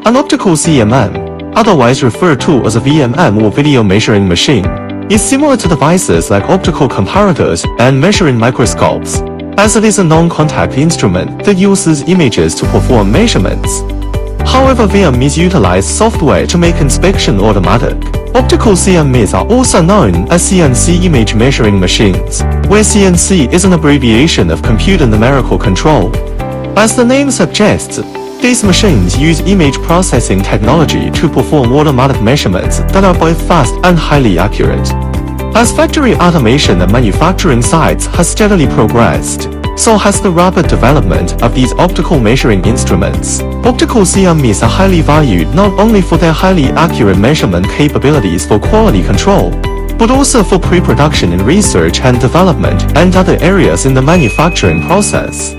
An optical CMM, otherwise referred to as a VMM or video measuring machine, is similar to devices like optical comparators and measuring microscopes, as it is a non-contact instrument that uses images to perform measurements. However, VMMs utilize software to make inspection automatic. Optical CMMs are also known as CNC image measuring machines, where CNC is an abbreviation of computer numerical control. As the name suggests, these machines use image processing technology to perform automatic measurements that are both fast and highly accurate. As factory automation at manufacturing sites has steadily progressed, so has the rapid development of these optical measuring instruments. Optical CMMs are highly valued not only for their highly accurate measurement capabilities for quality control, but also for pre-production in research and development and other areas in the manufacturing process.